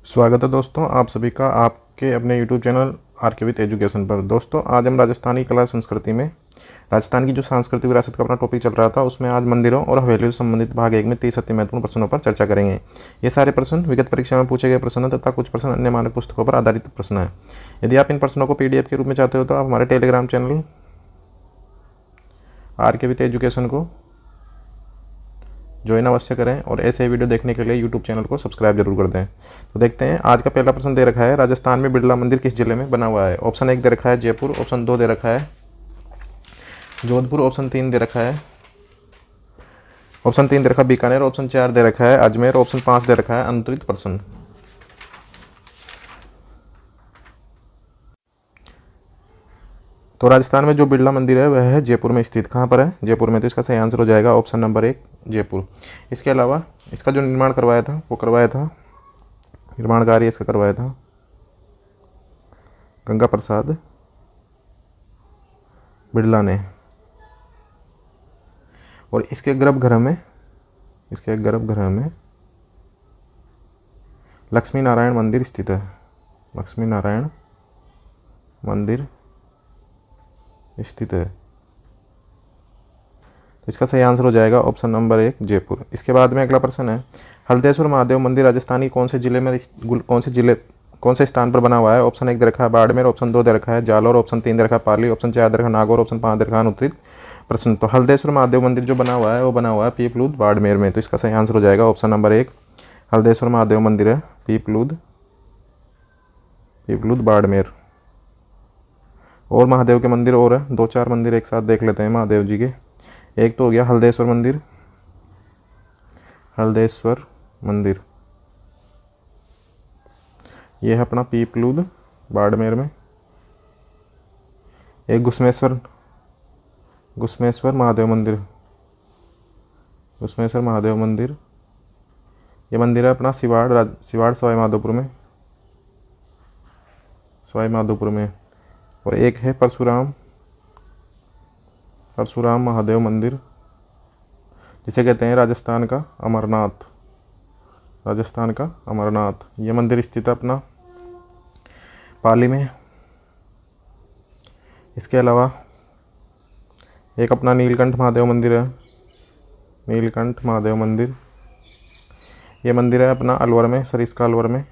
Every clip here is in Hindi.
स्वागत है दोस्तों आप सभी का आपके अपने YouTube चैनल आर के विद एजुकेशन पर। दोस्तों आज हम राजस्थानी कला संस्कृति में राजस्थान की जो सांस्कृतिक विरासत का अपना टॉपिक चल रहा था उसमें आज मंदिरों और हवेलियों से संबंधित भाग 1 में 30 अति महत्वपूर्ण प्रश्नों पर चर्चा करेंगे। ये सारे प्रश्न विगत परीक्षा में पूछे गए प्रश्न तथा कुछ प्रश्न अन्य मानक पुस्तकों पर आधारित प्रश्न है। यदि आप इन प्रश्नों को PDF के रूप में चाहते हो तो आप हमारे टेलीग्राम चैनल आर के विद एजुकेशन को ज्वाइन अवश्य करें और ऐसे वीडियो देखने के लिए यूट्यूब चैनल को सब्सक्राइब जरूर कर दें। तो देखते हैं आज का पहला प्रश्न दे रखा है, राजस्थान में बिरला मंदिर किस जिले में बना हुआ है। ऑप्शन 1 दे रखा है जयपुर, ऑप्शन 2 दे रखा है जोधपुर, ऑप्शन 3 दे रखा है बीकानेर, ऑप्शन 4 दे रखा है अजमेर, ऑप्शन 5 दे रखा है अनुत्तरित प्रश्न। तो राजस्थान में जो बिरला मंदिर है वह है जयपुर में स्थित। कहाँ पर है? जयपुर में। तो इसका सही आंसर हो जाएगा ऑप्शन नंबर 1 जयपुर। इसके अलावा इसका जो निर्माण करवाया था निर्माण कार्य इसका करवाया था गंगा प्रसाद बिरला ने। और इसके गर्भगृह में लक्ष्मी नारायण मंदिर स्थित है। लक्ष्मी नारायण मंदिर स्थित है। तो इसका सही आंसर हो जाएगा ऑप्शन नंबर 1 जयपुर। इसके बाद में अगला प्रश्न है, हल्देश्वर महादेव मंदिर राजस्थान की कौन से स्थान पर बना हुआ है। ऑप्शन 1 दे रखा है बाड़मेर, ऑप्शन 2 दे रखा है जालौर, ऑप्शन 3 दे रखा है पाली, ऑप्शन 4 दे रखा है नागौर, ऑप्शन 5 दे रखा है अनुत्तरित प्रश्न। तो हल्देश्वर महादेव मंदिर जो बना हुआ है वो बना हुआ है पीपलूद बाड़मेर में। तो इसका सही आंसर हो जाएगा ऑप्शन नंबर 1 हल्देश्वर महादेव मंदिर है पीपलूद बाड़मेर। और महादेव के मंदिर और है 2-4 मंदिर एक साथ देख लेते हैं महादेव जी के। एक तो हो गया हल्देश्वर मंदिर, ये है अपना पीपलूद बाड़मेर में। एक घुसमेश्वर महादेव मंदिर, ये मंदिर है अपना सिवाड़ सवाई माधोपुर में। और एक है परशुराम महादेव मंदिर, जिसे कहते हैं राजस्थान का अमरनाथ। ये मंदिर स्थित है अपना पाली में। इसके अलावा एक अपना नीलकंठ महादेव मंदिर, ये मंदिर है अपना अलवर में, सरिस्का अलवर में।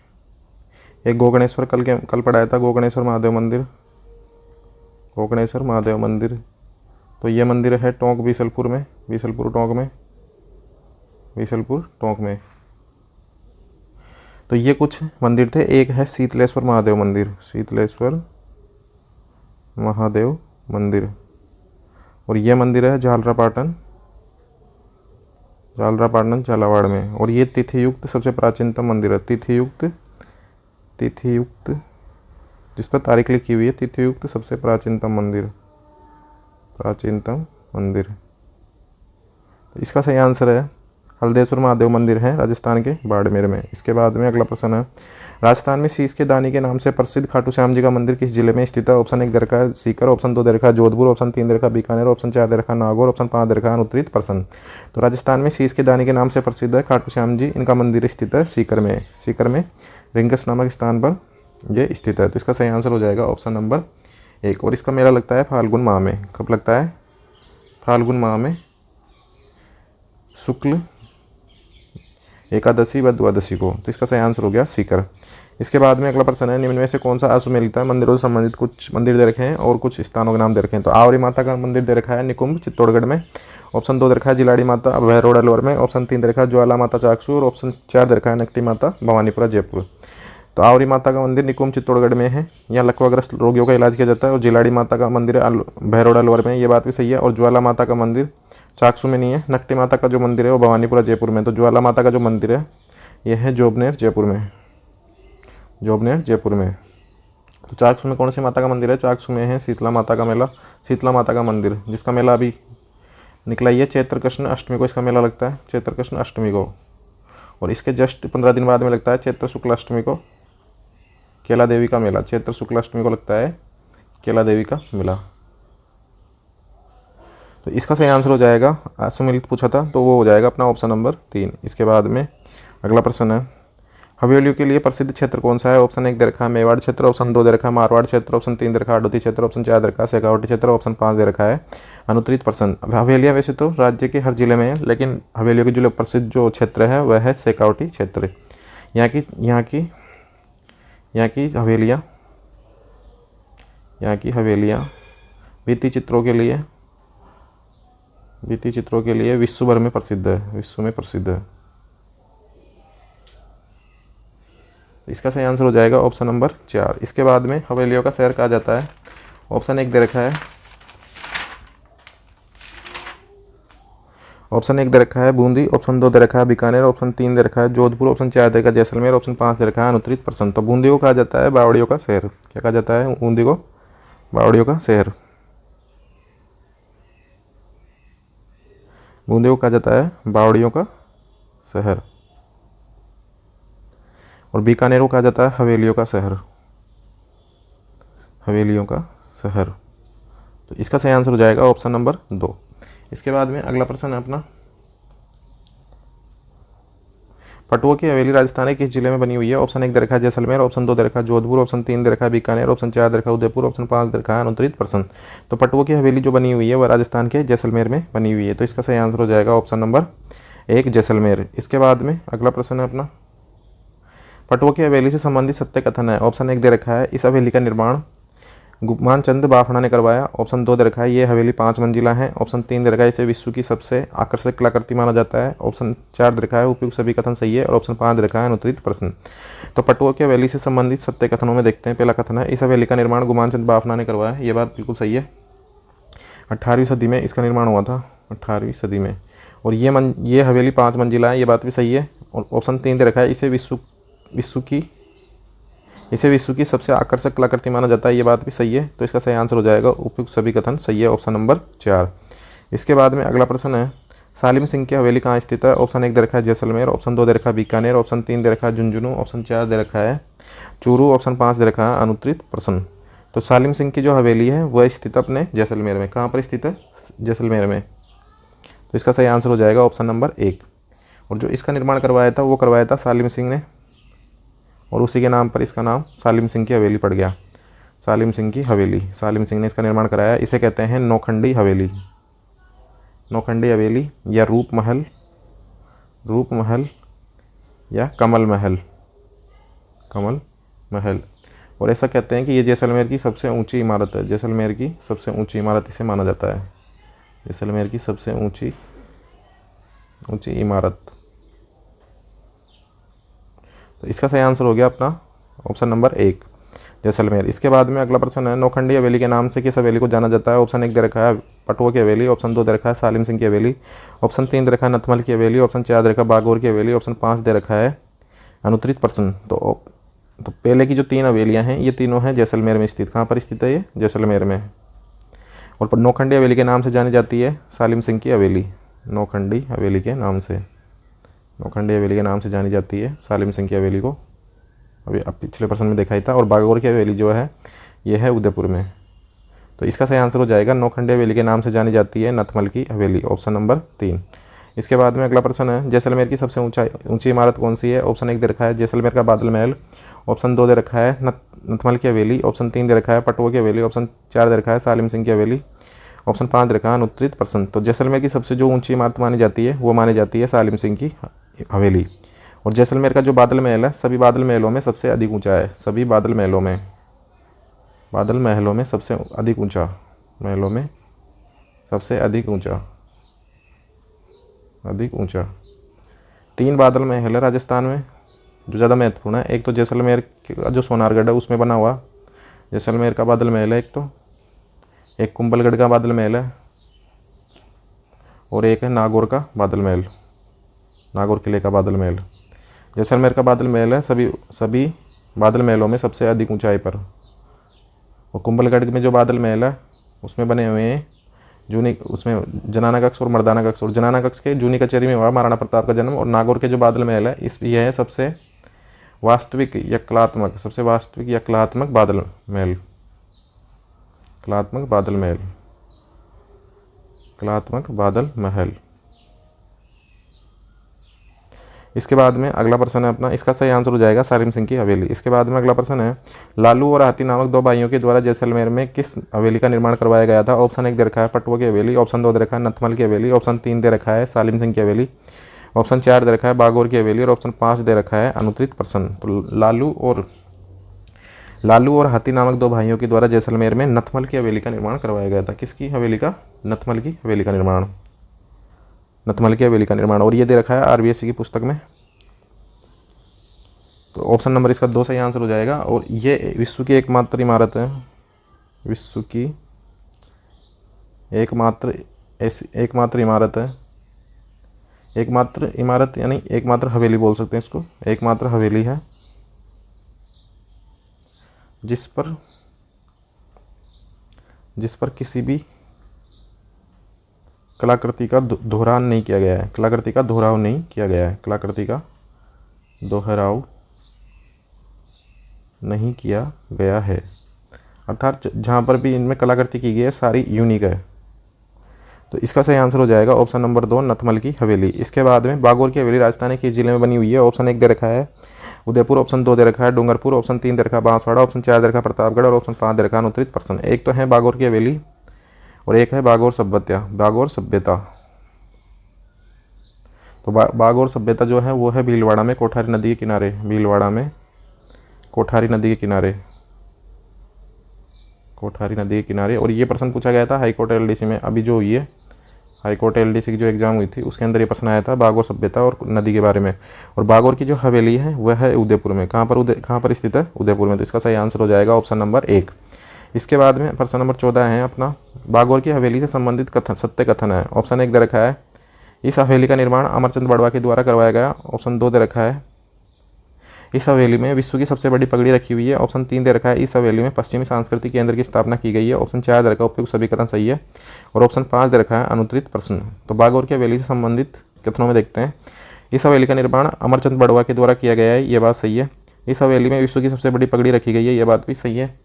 एक गोगणेश्वर कल पढ़ाया था गोगणेश्वर महादेव मंदिर, तो ये मंदिर है टोंक बीसलपुर टोंक में। तो ये कुछ मंदिर थे। एक है शीतलेश्वर महादेव मंदिर, और ये मंदिर है झालरापाटन झालावाड़ में। और ये तिथियुक्त सबसे प्राचीनतम मंदिर है, तिथियुक्त जिस पर तारीख लिखी हुई है, तिथियुक्त सबसे प्राचीनतम मंदिर। तो इसका सही आंसर है हल्देश्वर महादेव मंदिर है राजस्थान के बाड़मेर में। इसके बाद में अगला प्रश्न है, राजस्थान में शीश के दानी के नाम से प्रसिद्ध खाटू श्याम जी का मंदिर किस जिले में स्थित है। ऑप्शन 1 दे रखा है सीकर, ऑप्शन 2 दे रखा है जोधपुर, ऑप्शन 3 दे रखा है बीकानेर, ऑप्शन 4 दे रखा है नागौर, ऑप्शन 5 दे रखा है अनुत्तरित प्रश्न। तो राजस्थान में शीश के दानी के नाम से प्रसिद्ध है खाटू श्याम जी, इनका मंदिर स्थित है सीकर में रिंगस नामक स्थान पर ये स्थित है। तो इसका सही आंसर हो जाएगा ऑप्शन नंबर 1। और इसका मेला लगता है फाल्गुन माह में। कब लगता है? फाल्गुन माह में शुक्ल एकादशी व द्वादशी को। तो इसका सही आंसर हो गया सीकर। इसके बाद में अगला प्रश्न है, निम्न में से कौन सा अश्वमेध है। मंदिरों से संबंधित कुछ मंदिर दे रखे हैं और कुछ स्थानों के नाम दे रखे हैं। तो आवरी माता का मंदिर दे रखा है निकुंभ चित्तौड़गढ़ में, ऑप्शन 2 दे रखा है जिलाड़ी माता भैरोड अलवर में, ऑप्शन 3 दे रखा है ज्वाला माता चाकसू, और ऑप्शन 4 दे रखा है नकटी माता भवानीपुरा जयपुर। तो आवरी माता का मंदिर निकुंभ चित्तौड़गढ़ में है, यहाँ लकवाग्रस्त रोगियों का इलाज किया जाता है। और जिलाड़ी माता का मंदिर भैरोड अलवर में, ये बात भी सही है। और ज्वाला माता का मंदिर चाकसू में नहीं है। नकटी माता का जो मंदिर है वो भवानीपुरा जयपुर में। तो ज्वाला माता का जो मंदिर है यह है जोबनेर जयपुर में। तो चाकसू में कौन सी माता का मंदिर है? चाकसू में है शीतला माता का मंदिर, जिसका मेला अभी निकला ही है चैत्र कृष्ण अष्टमी को इसका मेला लगता है, चैत्र कृष्ण अष्टमी को। और इसके जस्ट 15 दिन बाद में लगता है चैत्र शुक्ल अष्टमी को केला देवी का मेला। चैत्र शुक्ल अष्टमी को लगता है केला देवी का मेला। तो इसका सही आंसर हो जाएगा, सम्मिलित पूछा था तो वो हो जाएगा अपना ऑप्शन नंबर 3। इसके बाद में अगला प्रश्न है, हवेलियों के लिए प्रसिद्ध क्षेत्र कौन सा है? ऑप्शन 1 दे रखा है मेवाड़ क्षेत्र, ऑप्शन 2 दे रखा है मारवाड़ क्षेत्र, ऑप्शन 3 दे रखा है हाडोती क्षेत्र, ऑप्शन 4 दे रखा है शेखावटी क्षेत्र, ऑप्शन 5 दे रखा है अनुत्तरित प्रश्न। अब हवेलियाँ वैसे तो राज्य के हर जिले में है, लेकिन हवेलियों के जो प्रसिद्ध जो क्षेत्र है वह है शेखावटी क्षेत्र। यहाँ की हवेलियाँ भित्ति चित्रों के लिए विश्व भर में प्रसिद्ध है, विश्व में प्रसिद्ध है। इसका सही आंसर हो जाएगा ऑप्शन नंबर 4। इसके बाद में हवेलियों का शहर कहा जाता है। ऑप्शन 1 दे रखा है बूंदी, ऑप्शन 2 दे रखा है बीकानेर, ऑप्शन 3 दे रखा है जोधपुर, ऑप्शन 4 दे रखा है जैसलमेर, ऑप्शन 5 दे रखा है अनुत्तरित प्रश्न। तो बूंदी को कहा जाता है बावड़ियों का शहर। क्या कहा जाता है? बूंदी को बावड़ियों का शहर। बूंदी को कहा जाता है बावड़ियों का शहर। और बीकानेर को कहा जाता है हवेलियों का शहर, हवेलियों का शहर। तो इसका सही आंसर हो जाएगा ऑप्शन नंबर 2। इसके बाद में अगला प्रश्न है अपना, पटुआ की हवेली राजस्थान के किस जिले में बनी हुई है? ऑप्शन 1 दे रखा है जैसलमेर, ऑप्शन 2 दे रखा है जोधपुर, ऑप्शन 3 दे रखा है बीकानेर, ऑप्शन 4 दे रखा है उदयपुर, ऑप्शन 5 दे रखा है अनुत्तरित प्रश्न। तो पटुआ की हवेली जो बनी हुई है वह राजस्थान के जैसलमेर में बनी हुई है। तो इसका सही आंसर हो जाएगा ऑप्शन नंबर 1 जैसलमेर। इसके बाद में अगला प्रश्न है अपना, पटुआ की हवेली से संबंधित सत्य कथन है। ऑप्शन 1 दे रखा है इस हवेली का निर्माण गुमान चंद बाफना ने करवाया, ऑप्शन 2 दे रखा है ये हवेली 5 मंजिला है, ऑप्शन 3 दे रखा है इसे विश्व की सबसे आकर्षक कलाकृति माना जाता है, ऑप्शन 4 दे रखा है उपयुक्त सभी कथन सही है, और ऑप्शन 5 दे रखा है अनुत्तरित प्रश्न। तो पटुआ की हवेली से संबंधित सत्य कथनों में देखते हैं। पहला कथन है इस हवेली का निर्माण गुमान चंद बाफना ने करवाया। ये बात बिल्कुल सही है। 18वीं सदी में इसका निर्माण हुआ था, 18वीं सदी में। और ये हवेली 5 मंजिला है, ये बात भी सही है। और ऑप्शन 3 दे रखा है इसे विश्व की सबसे आकर्षक कलाकृति माना जाता है। ये बात भी सही है। तो इसका सही आंसर हो जाएगा उपयुक्त सभी कथन सही है, ऑप्शन नंबर 4। इसके बाद में अगला प्रश्न है सालिम सिंह की हवेली कहाँ स्थित है? ऑप्शन 1 दे रखा है जैसलमेर, ऑप्शन 2 दे रखा है बीकानेर, ऑप्शन 3 दे रखा है झुंझुनू, ऑप्शन 4 दे रखा है चूरू, ऑप्शन 5 दे रखा है अनुत्तरित प्रश्न। तो सालिम सिंह की जो हवेली है वह स्थित अपने जैसलमेर में। कहाँ पर स्थित है? जैसलमेर में। तो इसका सही आंसर हो जाएगा ऑप्शन नंबर 1। और जो इसका निर्माण करवाया था वो करवाया था सालिम सिंह ने, और उसी के नाम पर इसका नाम सालिम सिंह की हवेली पड़ गया। सालिम सिंह की हवेली, सालिम सिंह ने इसका निर्माण कराया। इसे कहते हैं नौखंडी हवेली, नौखंडी हवेली या रूप महल या कमल महल। और ऐसा कहते हैं कि ये जैसलमेर की सबसे ऊंची इमारत है। जैसलमेर की सबसे ऊंची इमारत इसे माना जाता है। जैसलमेर की सबसे ऊंची इमारत। तो इसका सही आंसर हो गया अपना ऑप्शन नंबर 1 जैसलमेर। इसके बाद में अगला प्रश्न है नौखंडी हवेली के नाम से किस हवेली को जाना जाता है? ऑप्शन 1 दे रखा है पटुआ की हवेली, ऑप्शन 2 दे रखा है सालिम सिंह की हवेली, ऑप्शन 3 दे रखा है नथमल की हवेली, ऑप्शन 4 दे रखा है बागौर की हवेली, ऑप्शन 5 दे रखा है अनुत्तरित प्रश्न। तो पहले की जो 3 हवेलियाँ हैं ये तीनों हैं जैसलमेर में स्थित। कहाँ पर स्थित है ये? जैसलमेर में। और नौखंडी हवेली के नाम से जानी जाती है सालिम सिंह की हवेली। नौखंडी हवेली के नाम से जानी जाती है सालिम सिंह की हवेली को। अभी अब पिछले प्रश्न में देखा ही था। और बागौर की हवेली जो है ये है उदयपुर में। तो इसका सही आंसर हो जाएगा नौखंडी हवेली के नाम से जानी जाती है नथमल की हवेली, ऑप्शन नंबर 3। इसके बाद में अगला प्रश्न है जैसलमेर की सबसे ऊंची इमारत कौन सी है? ऑप्शन 1 दे रखा है जैसलमेर का बादल महल, ऑप्शन 2 दे रखा है नथमल की हवेली, ऑप्शन 3 दे रखा है पटुआ की हवेली, ऑप्शन 4 दे रखा है सालिम सिंह की हवेली, ऑप्शन 5 दे रखा है अनुत्तरित प्रश्न। तो जैसलमेर की सबसे जो ऊंची इमारत मानी जाती है वो मानी जाती है सालिम सिंह की हवेली। और जैसलमेर का जो बादल महल है सभी बादल महलों में सबसे अधिक ऊंचा है। सभी बादल महलों में सबसे अधिक ऊंचा, 3 बादल महल है राजस्थान में जो ज़्यादा महत्वपूर्ण है। एक तो जैसलमेर का जो सोनारगढ़ है उसमें बना हुआ जैसलमेर का बादल महल है, एक कुंभलगढ़ का बादल महल है, और एक है नागौर का बादल महल, नागौर किले का बादल महल। जैसलमेर का बादल महल है सभी बादल महलों में सबसे अधिक ऊंचाई पर। और कुंभलगढ़ में जो बादल महल है उसमें बने हुए हैं उसमें जनाना कक्ष और मर्दाना कक्ष। और जनाना कक्ष के जूनी कचहरी में हुआ महाराणा प्रताप का जन्म। और नागौर के जो बादल महल है यह है सबसे वास्तविक या कलात्मक बादल महल, कलात्मक बादल महल। इसके बाद में अगला प्रश्न है अपना, इसका सही आंसर हो जाएगा सालिम सिंह की हवेली। इसके बाद में अगला प्रश्न है, लालू और हाथी नामक दो भाइयों के द्वारा जैसलमेर में किस हवेली का निर्माण करवाया गया था? ऑप्शन 1 दे रखा है पटवा की हवेली, ऑप्शन 2 दे रखा है नथमल की हवेली, ऑप्शन 3 दे रखा है सालिम सिंह की हवेली, ऑप्शन 4 दे रखा है बागौर की हवेली और ऑप्शन 5 दे रखा है अनुत्तरित प्रश्न। तो लालू और हाथी नामक दो भाइयों के द्वारा जैसलमेर में नथमल की हवेली का निर्माण करवाया गया था। किसकी हवेली का? नथमल की हवेली का निर्माण, नथमल की हवेली का निर्माण। और ये दे रखा है आरबीएससी की पुस्तक में। तो ऑप्शन नंबर इसका 2 सही आंसर हो जाएगा। और ये विश्व की एकमात्र इमारत है, विश्व की एकमात्र इमारत है, एकमात्र इमारत यानी एकमात्र हवेली बोल सकते हैं इसको, एकमात्र हवेली है जिस पर किसी भी कलाकृति का दोहराव नहीं किया गया है, कलाकृति का दोहराव नहीं किया गया है, कलाकृति का दोहराव नहीं किया गया है, अर्थात जहाँ पर भी इनमें कलाकृति की गई है सारी यूनिक है। तो इसका सही आंसर हो जाएगा ऑप्शन नंबर 2 नथमल की हवेली। इसके बाद में बागौर की हवेली राजस्थान के जिले में बनी हुई है? ऑप्शन 1 दे रखा है उदयपुर, ऑप्शन 2 दे रखा है डूंगरपुर, ऑप्शन 3 दे रखा है बांसवाड़ा, ऑप्शन 4 दे रखा है प्रतापगढ़ और ऑप्शन 5 दे रखा है अनुत्तरित प्रश्न। एक तो है बागौर की हवेली और एक है बागौर सभ्यता। तो बागौर सभ्यता जो है वो है भीलवाड़ा में कोठारी नदी के किनारे, भीलवाड़ा में कोठारी नदी के किनारे, कोठारी नदी के किनारे। और ये प्रश्न पूछा गया था हाईकोर्ट एलडीसी में, अभी जो हुई है हाईकोर्ट एलडीसी की जो एग्जाम हुई थी उसके अंदर ये प्रश्न आया था बागौर सभ्यता और नदी के बारे में। और बागौर की जो हवेली है वह है उदयपुर में। कहाँ पर स्थित है? उदयपुर में। तो इसका सही आंसर हो जाएगा ऑप्शन नंबर 1। इसके बाद में प्रश्न नंबर 14 है अपना, बागौर की हवेली से संबंधित कथन सत्य कथन है। ऑप्शन 1 दे रखा है इस हवेली का निर्माण अमरचंद बड़वा के द्वारा करवाया गया, ऑप्शन 2 दे रखा है इस हवेली में विश्व की सबसे बड़ी पगड़ी रखी हुई है, ऑप्शन 3 दे रखा है इस हवेली में पश्चिमी सांस्कृतिक केंद्र की स्थापना की गई है, ऑप्शन 4 दे रखा है उपयुक्त सभी कथन सही है और ऑप्शन 5 दे रखा है अनुत्तरित प्रश्न। तो बागौर की हवेली से संबंधित कथनों में देखते हैं, इस हवेली का निर्माण अमरचंद बड़वा के द्वारा किया गया है, ये बात सही है। इस हवेली में विश्व की सबसे बड़ी पगड़ी रखी गई है, ये बात भी सही है।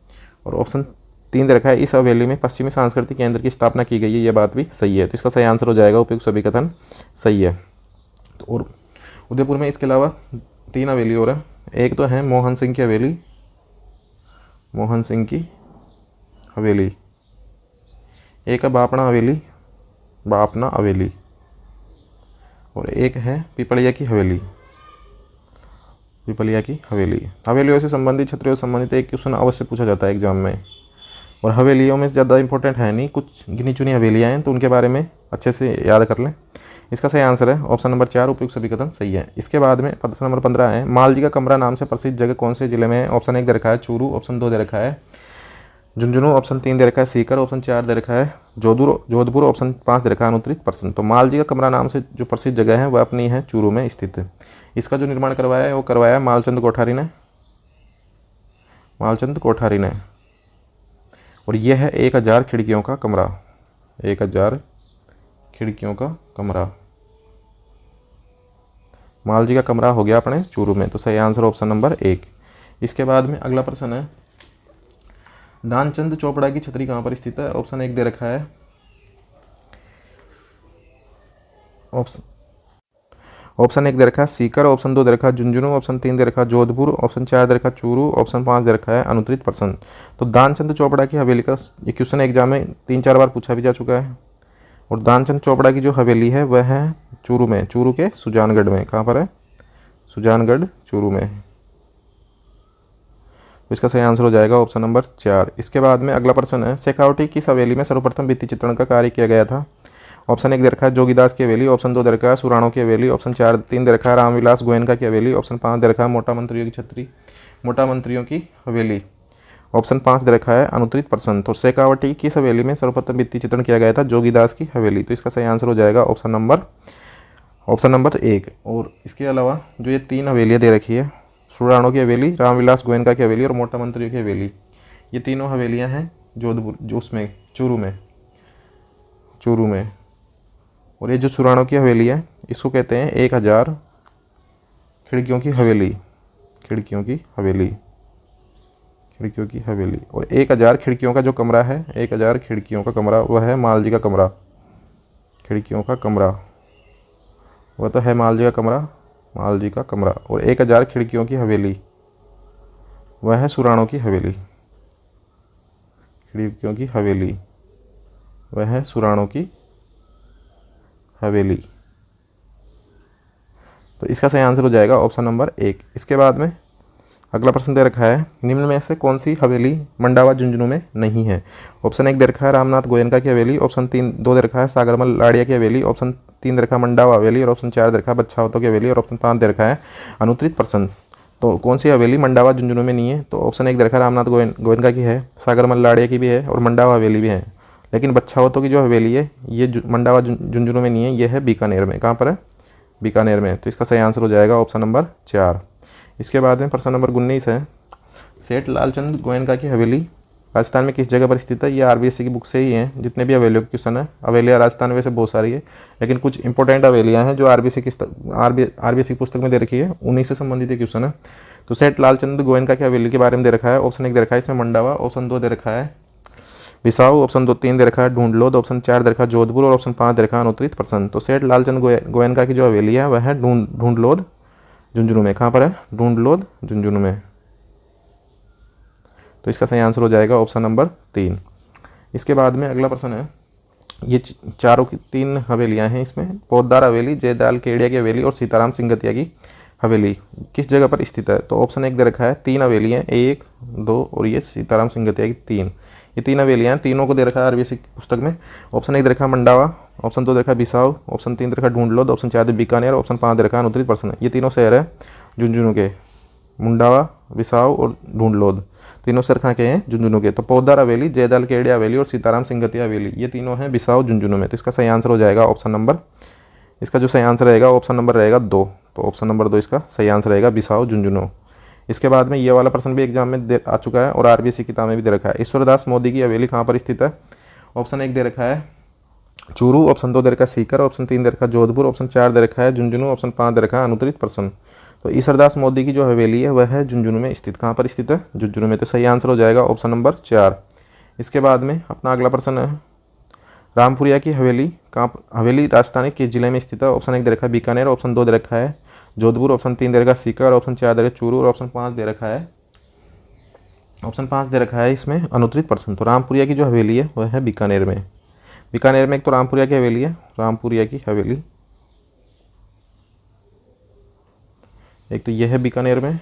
और ऑप्शन 3 दे रखा है इस हवेली में पश्चिमी सांस्कृतिक केंद्र की स्थापना की गई है, ये बात भी सही है। तो इसका सही आंसर हो जाएगा उपयुक्त सभी कथन सही है। तो और उदयपुर में इसके अलावा 3 हवेली और है। एक तो है मोहन सिंह की हवेली, मोहन सिंह की हवेली, एक है बापना हवेली और एक है पिपलिया की हवेली, पिपलिया की हवेली। हवेलियों से संबंधित क्षेत्रों से संबंधित एक क्वेश्चन अवश्य पूछा जाता है एग्जाम में। और हवेलियों में ज़्यादा इंपॉर्टेंट है नहीं, कुछ गिनी चुनी हवेलियाँ हैं तो उनके बारे में अच्छे से याद कर लें। इसका सही आंसर है ऑप्शन नंबर 4 उपयुक्त सभी कथन सही है। इसके बाद में प्रश्न नंबर 15 है, मालजी का कमरा नाम से प्रसिद्ध जगह कौन से जिले में है? ऑप्शन 1 दे रखा है चूरू, ऑप्शन 2 दे रखा है झुंझुनू, ऑप्शन 3 दे रखा है सीकर, ऑप्शन 4 दे रखा है जोधपुर, ऑप्शन 5 दे रखा है अनुत्तरित प्रश्न। तो मालजी का कमरा नाम से जो प्रसिद्ध जगह है वह अपनी है चूरू में स्थित है। इसका जो निर्माण करवाया है वो करवाया है मालचंद कोठारी ने। और यह है 1000 खिड़कियों का कमरा, 1000 खिड़कियों का कमरा। मालजी का कमरा हो गया अपने चूरू में। तो सही आंसर ऑप्शन नंबर 1। इसके बाद में अगला प्रश्न है, दानचंद चोपड़ा की छतरी कहाँ पर स्थित है? ऑप्शन 1 दे रखा है ऑप्शन 1 दे रखा है सीकर, ऑप्शन 2 दे रखा है झुंझुनू, ऑप्शन 3 दे रखा है जोधपुर, ऑप्शन 4 दे रखा है चूरू, ऑप्शन 5 दे रखा है अनुत्तरित प्रश्न। तो दानचंद चोपड़ा की हवेली का ये क्वेश्चन एग्जाम में 3-4 बार पूछा भी जा चुका है। और दानचंद चोपड़ा की जो हवेली है वह है चूरू में, चूरू के सुजानगढ़ में। कहाँ पर है? सुजानगढ़, चूरू में। तो इसका सही आंसर हो जाएगा ऑप्शन नंबर 4। इसके बाद में अगला प्रश्न है, शेखावटी की हवेली में सर्वप्रथम भित्ति चित्रण का कार्य किया गया था? ऑप्शन 1 दे रखा है जोगीदास की हवेली, ऑप्शन 2 दे रखा है सुराणों की हवेली, ऑप्शन 3 दे रखा है रामविलास गोयनका की हवेली, ऑप्शन 5 दे रखा है मोटा मंत्रियों की हवेली, ऑप्शन 5 दे रखा है अनुत्तरित प्रश्न। तो शेखावटी की हवेली में सर्वप्रथम भित्ति चित्रण किया गया था जोगीदास की हवेली। तो इसका सही आंसर हो जाएगा ऑप्शन नंबर 1। और इसके अलावा जो ये 3 हवेलियाँ दे रखी है, सुराणों की हवेली, रामविलास गोयनका की हवेली और मोटा मंत्रियों की हवेली, ये तीनों हवेलियाँ हैं जोधपुर जो उसमें चूरू में। और ये जो सुराणों की हवेली है इसको कहते हैं 1000 खिड़कियों की हवेली, और 1000 खिड़कियों का जो कमरा है, 1000 खिड़कियों का कमरा वह है मालजी का कमरा, खिड़कियों का कमरा वह तो है मालजी का कमरा मालजी का कमरा। और 1000 खिड़कियों की हवेली, वह है सुराणों की हवेली। खिड़कियों की हवेली, वह है सुराणों की हवेली। तो इसका सही आंसर हो जाएगा ऑप्शन नंबर 1। इसके बाद में अगला प्रश्न दे रखा है, निम्न में से कौन सी हवेली मंडावा झुंझुनू में नहीं है। ऑप्शन 1 दे रखा है रामनाथ गोयनका की हवेली, ऑप्शन 2 दे रखा है सागरमल लाड़िया की हवेली, ऑप्शन 3 दे रखा है मंडावा हवेली, और ऑप्शन 4 दे रखा है बच्छावतों की हवेली, और ऑप्शन 5 दे रखा है अनुत्तरित प्रश्न। तो कौन सी हवेली मंडावा झुंझुनू में नहीं है। तो ऑप्शन 1 दे रखा है रामनाथ गोयनका की है, सागरमल लाड़िया की भी है, और मंडावा हवेली भी है। लेकिन बच्छावतों की जो हवेली है ये मंडावा झुंझुनू में नहीं है, ये है बीकानेर में। कहाँ पर है? बीकानेर में। तो इसका सही आंसर हो जाएगा ऑप्शन नंबर 4। इसके बाद में प्रश्न नंबर 19 है, सेठ लालचंद गोयनका की हवेली राजस्थान में किस जगह पर स्थित है। ये आरबीएससी की बुक से ही है, जितने भी हवेलियों के क्वेश्चन है। हवेलियाँ राजस्थान में वैसे बहुत सारी है, लेकिन कुछ इंपॉर्टेंट हवेलियाँ हैं जो आरबीएससी की पुस्तक में दे रखी है, उन्हीं से संबंधित एक क्वेश्चन है। तो सेठ लालचंद गोयनका की हवेली के बारे में दे रखा है। ऑप्शन 1 दे रखा है इसमें मंडावा, ऑप्शन 2 दे रखा है बिसाऊ, ऑप्शन 3 दे रखा है ढूंढलोद, ऑप्शन 4 दे रखा है जोधपुर, और ऑप्शन 5 दे रखा है अनुत्तरित प्रश्न। तो सेठ लालचंद गोयनका की जो हवेली है वह है ढूंढलोद झुंझुनू में। कहाँ पर है? ढूंढलोद झुंझुनू में। तो इसका सही आंसर हो जाएगा ऑप्शन नंबर 3। इसके बाद में अगला प्रश्न है, ये चारों की 3 हवेलियां हैं इसमें, पोद्दार हवेली, जयदाल केडिया की हवेली और सीताराम सिंगतिया की हवेली किस जगह पर स्थित है। तो ऑप्शन 1 दे रखा है 3 हवेलियाँ, 1, 2 और ये सीताराम सिंगतिया की 3, ये 3 हवेलियाँ हैं। तीनों को दे रखा है आरबीएससी की पुस्तक में। ऑप्शन 1 दे रखा है मंडावा, ऑप्शन 2 दे रखा है बिसाऊ, ऑप्शन 3 दे रखा है ढूंढलोद, ऑप्शन 4 बीकानेर, ऑप्शन 5 दे रखा है अनुत्तरित प्रश्न। ये तीनों शहर है झुंझुनू के, मुंडावा, बिसाऊ और ढूंढलोद, तीनों शहर कहाँ के हैं? झुंझुनू के। तो पोद्दार हवेली, जयदाल केडिया हवेली और सीताराम सिंगतिया हवेली, ये तीनों हैं बिसाऊ झुंझुनू में। तो इसका सही आंसर हो जाएगा ऑप्शन नंबर, इसका जो सही आंसर रहेगा ऑप्शन नंबर रहेगा 2। तो ऑप्शन नंबर 2 इसका सही आंसर रहेगा बिसाऊ झुंझुनू। इसके बाद में ये वाला प्रश्न भी एग्जाम में आ चुका है और आरबीएससी किताब में भी दे रखा है, ईश्वरदास मोदी की हवेली कहाँ पर स्थित है। ऑप्शन 1 दे रखा है चूरू, ऑप्शन 2 दे रखा है सीकर, ऑप्शन 3 दे रखा है जोधपुर, ऑप्शन 4 दे रखा है झुंझुनू, ऑप्शन 5 दे रखा है अनुत्तरित प्रश्न। तो ईश्वरदास मोदी की जो हवेली है वह है झुंझुनू में स्थित। कहाँ पर स्थित है? झुंझुनू में। तो सही आंसर हो जाएगा ऑप्शन नंबर 4। इसके बाद में अपना अगला प्रश्न है, रामपुरिया की हवेली हवेली राजस्थान के जिले में स्थित है। ऑप्शन 1 दे रखा है बीकानेर, ऑप्शन 2 दे रखा है जोधपुर, ऑप्शन 3 दे रखा है सीकर, ऑप्शन 4 दे रखा है चूरू, और ऑप्शन 5 दे रखा है इसमें अनुत्तरित प्रश्न। तो रामपुरिया की जो हवेली है वह है बीकानेर में। बीकानेर में एक तो रामपुरिया की हवेली है, रामपुरिया की हवेली, एक तो यह है बीकानेर में,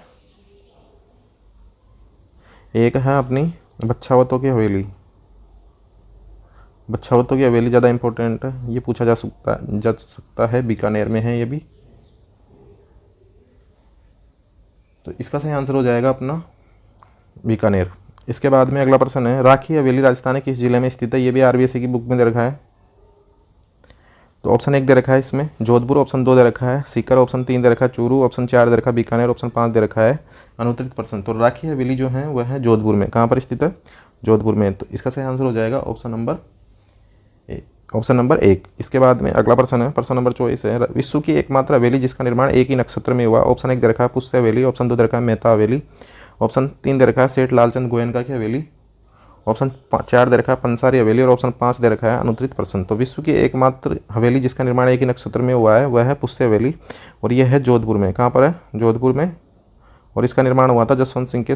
एक है अपनी बच्छावतों की हवेली। बच्छावतों की हवेली ज़्यादा इंपॉर्टेंट है, ये पूछा जा सकता है, बीकानेर में है ये भी। तो इसका सही आंसर हो जाएगा अपना बीकानेर। इसके बाद में अगला प्रश्न है, राखी हवेली राजस्थान के किस जिले में स्थित है। ये भी आरबीएससी की बुक में दे रखा है। तो ऑप्शन 1 दे रखा है इसमें जोधपुर, ऑप्शन 2 दे रखा है सीकर, ऑप्शन 3 दे रखा है चूरू, ऑप्शन 4 दे रखा है बीकानेर, ऑप्शन 5 दे रखा है अनुत्तरित प्रश्न। तो राखी हवेली जो है वह है जोधपुर में। कहाँ पर स्थित है? जोधपुर में। तो इसका सही आंसर हो जाएगा ऑप्शन नंबर 1। इसके बाद में अगला प्रश्न है, प्रश्न नंबर 24 है, विश्व की एकमात्र हवेली जिसका निर्माण एक ही नक्षत्र में हुआ। ऑप्शन 1 दे रखा है पुष्य हवेली, ऑप्शन 2 दे रखा है मेहता हवेली, ऑप्शन 3 दे रखा है सेठ लालचंद गोयनका की हवेली, ऑप्शन 4 दे रखा है पंसारी हवेली, और ऑप्शन 5 दे रखा है अनुत्तरित प्रश्न। तो विश्व की एकमात्र हवेली जिसका निर्माण एक ही नक्षत्र में हुआ है वह है पुष्य हवेली, और यह है जोधपुर में। कहाँ पर है? जोधपुर में। और इसका निर्माण हुआ था जसवंत सिंह के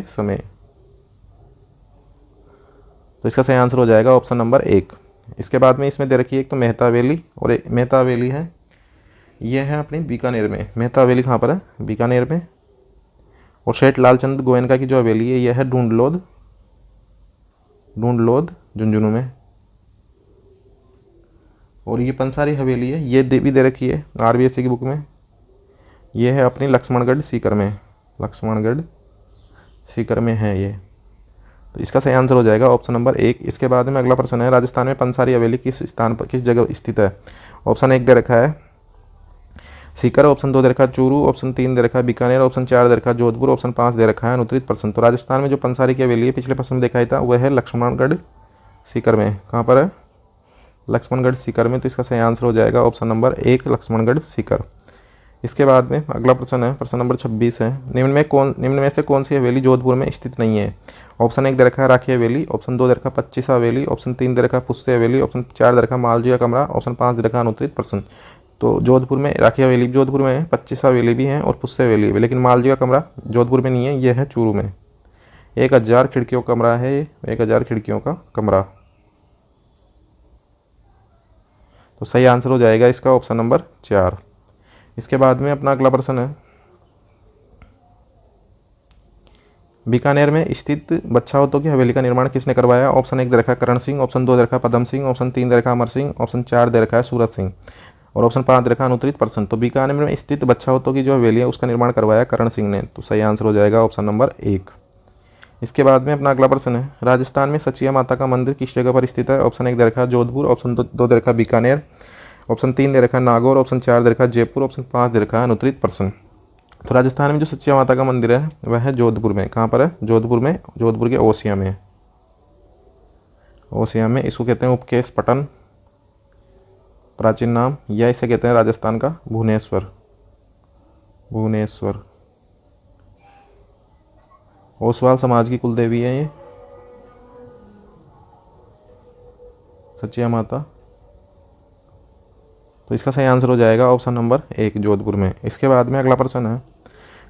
समय। तो इसका सही आंसर हो जाएगा ऑप्शन नंबर 1। इसके बाद में इसमें दे रखी है एक तो मेहता हवेली, और मेहता हवेली है यह है अपनी बीकानेर में। मेहता हवेली कहाँ पर है? बीकानेर में। और सेठ लालचंद गोयनका की जो हवेली है यह है ढूंढलोद झुंझुनू में। और ये पंसारी हवेली है, ये भी दे रखी है आरबीएससी की बुक में, ये है अपनी लक्ष्मणगढ़ सीकर में है ये। तो इसका सही आंसर हो जाएगा ऑप्शन नंबर 1। इसके बाद में अगला प्रश्न है, राजस्थान में पंसारी हवेली किस जगह स्थित है। ऑप्शन 1 दे रखा है सीकर, ऑप्शन 2 दे रखा है चूरू, ऑप्शन 3 दे रखा है बीकानेर, ऑप्शन 4 दे रखा है जोधपुर, ऑप्शन 5 दे रखा है अनुत्तरित प्रश्न। तो राजस्थान में जो पंसारी की हवेली है पिछले प्रश्न में देखा था वह है लक्ष्मणगढ़ सीकर में। कहाँ पर है? लक्ष्मणगढ़ सीकर में। तो इसका सही आंसर हो जाएगा ऑप्शन नंबर 1 लक्ष्मणगढ़ सीकर। इसके बाद में अगला प्रश्न है, प्रश्न नंबर 26 है, निम्न में से कौन सी हवेली जोधपुर में स्थित नहीं है। ऑप्शन 1 दे रखा है राखी हवेली, ऑप्शन 2 दे रखा है पच्चीसा हवेली, ऑप्शन 3 दे रखा है पुष्य हवेली, ऑप्शन 4 दे रखा है मालजी का कमरा, ऑप्शन 5 दे रखा है अनुत्तरित प्रश्न। तो जोधपुर में राखी हवेली जोधपुर में है, 25 हवेली भी हैं और पुस्से हवेली भी, लेकिन मालजी का कमरा जोधपुर में नहीं है, ये है चूरू में। 1000 खिड़कियों का कमरा है, 1000 खिड़कियों का कमरा। तो सही आंसर हो जाएगा इसका ऑप्शन नंबर 4। इसके बाद में अपना अगला प्रश्न है, बीकानेर में स्थित बच्छावतों की हवेली का निर्माण किसने करवाया? ऑप्शन 1 दे रखा है करण सिंह, ऑप्शन 2 दे रखा है पदम सिंह, ऑप्शन 3 दे रखा है अमर सिंह, ऑप्शन 4 दे रखा है सूरत सिंह और ऑप्शन 5 दे रखा है अनुत्तरित प्रश्न। तो बीकानेर में स्थित बच्छावतों की जो हवेली है उसका निर्माण करवाया करण सिंह ने। तो सही आंसर हो जाएगा ऑप्शन नंबर 1। इसके बाद में अपना अगला प्रश्न है, राजस्थान में सचिया माता का मंदिर किस जगह पर स्थित है? ऑप्शन 1 दे रखा है जोधपुर, ऑप्शन 2 दे रखा है बीकानेर, ऑप्शन 3 दे रखा है नागौर, ऑप्शन 4 दे रखा है जयपुर, ऑप्शन 5 दे रखा है अनुत्तरित प्रश्न। तो राजस्थान में जो सचिया माता का मंदिर है वह है जोधपुर में। कहाँ पर है? जोधपुर में, जोधपुर के ओसिया में। ओसिया में इसको कहते हैं उपकेश पटन प्राचीन नाम, या इसे कहते हैं राजस्थान का भुवनेश्वर। भुवनेश्वर ओसवाल समाज की कुल देवी है ये सचिया माता। तो इसका सही आंसर हो जाएगा ऑप्शन नंबर 1 जोधपुर में। इसके बाद में अगला प्रश्न है,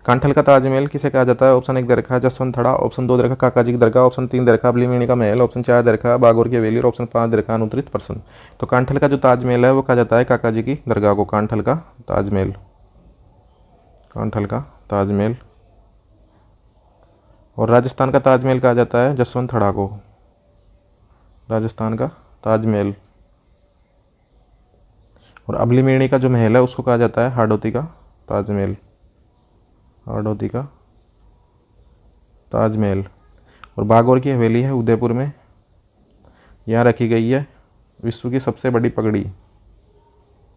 कांठल का ताजमहल किसे कहा जाता है? ऑप्शन 1 दे रखा है जसवंत थड़ा, ऑप्शन 2 दे रखा है काका जी की दरगाह, ऑप्शन 3 दे रखा है अबलीमणि का महल, ऑप्शन 4 दे रखा है बागोर की हवेली और ऑप्शन 5 दे रखा है अनुत्तरित प्रश्न। तो कांठल का जो ताजमहल है वो कहा जाता है काका जी की दरगाह को, कांठल का ताजमहल, कांठल का ताजमहल। और राजस्थान का ताजमहल कहा जाता है जसवंत थड़ा को, राजस्थान का ताजमहल। और अबलीमणि का जो महल है उसको कहा जाता है हाड़ौती का ताजमहल, हाड़ौती का ताजमहल। और बागौर की हवेली है उदयपुर में, यहाँ रखी गई है विश्व की सबसे बड़ी पगड़ी,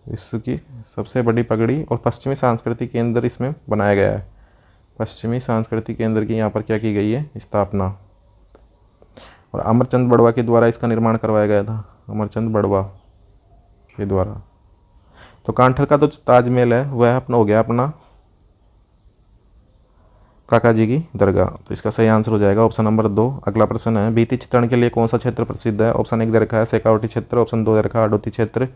विश्व की सबसे बड़ी पगड़ी। और पश्चिमी सांस्कृतिक केंद्र इसमें बनाया गया है, पश्चिमी सांस्कृतिक केंद्र की यहाँ पर क्या की गई है? स्थापना। और अमरचंद बड़वा के द्वारा इसका निर्माण करवाया गया था, अमरचंद बड़वा के द्वारा। तो कांठल का तो ताजमहल है वह अपना हो गया अपना काका जी की दरगाह। तो इसका सही आंसर हो जाएगा ऑप्शन नंबर 2। अगला प्रश्न है, भित्ति चित्रण के लिए कौन सा क्षेत्र प्रसिद्ध है? ऑप्शन 1 दे रखा है शेखावटी क्षेत्र, ऑप्शन 2 दे रखा है हाड़ौती क्षेत्र,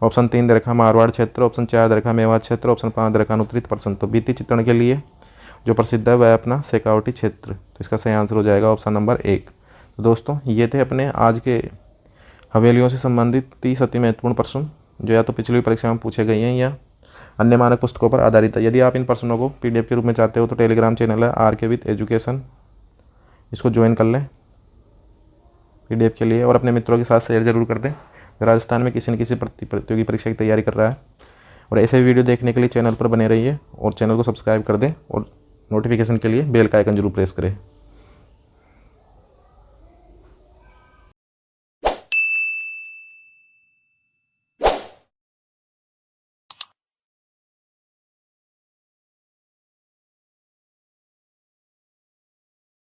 ऑप्शन 3 दे रखा है मारवाड़ क्षेत्र, ऑप्शन 4 दे रखा है मेवात क्षेत्र, ऑप्शन 5 दे रखा है अनुत्तरित प्रश्न। तो भित्ति चित्रण के लिए जो प्रसिद्ध है वह अपना शेखावटी क्षेत्र। तो इसका सही आंसर हो जाएगा ऑप्शन नंबर 1। तो दोस्तों ये थे अपने आज के हवेलियों से संबंधित 30 अति महत्वपूर्ण प्रश्न जो या तो पिछली परीक्षा में पूछे गए हैं या अन्य मानक पुस्तकों पर आधारित है। यदि आप इन प्रश्नों को PDF के रूप में चाहते हो तो टेलीग्राम चैनल है RK विद एजुकेशन, इसको ज्वाइन कर लें PDF के लिए और अपने मित्रों के साथ शेयर जरूर कर दें। राजस्थान में किसी न किसी प्रतियोगी परीक्षा की तैयारी कर रहा है। और ऐसे वीडियो देखने के लिए चैनल पर बने रहिए और चैनल को सब्सक्राइब कर दें और नोटिफिकेशन के लिए बेल का आइकन जरूर प्रेस करें।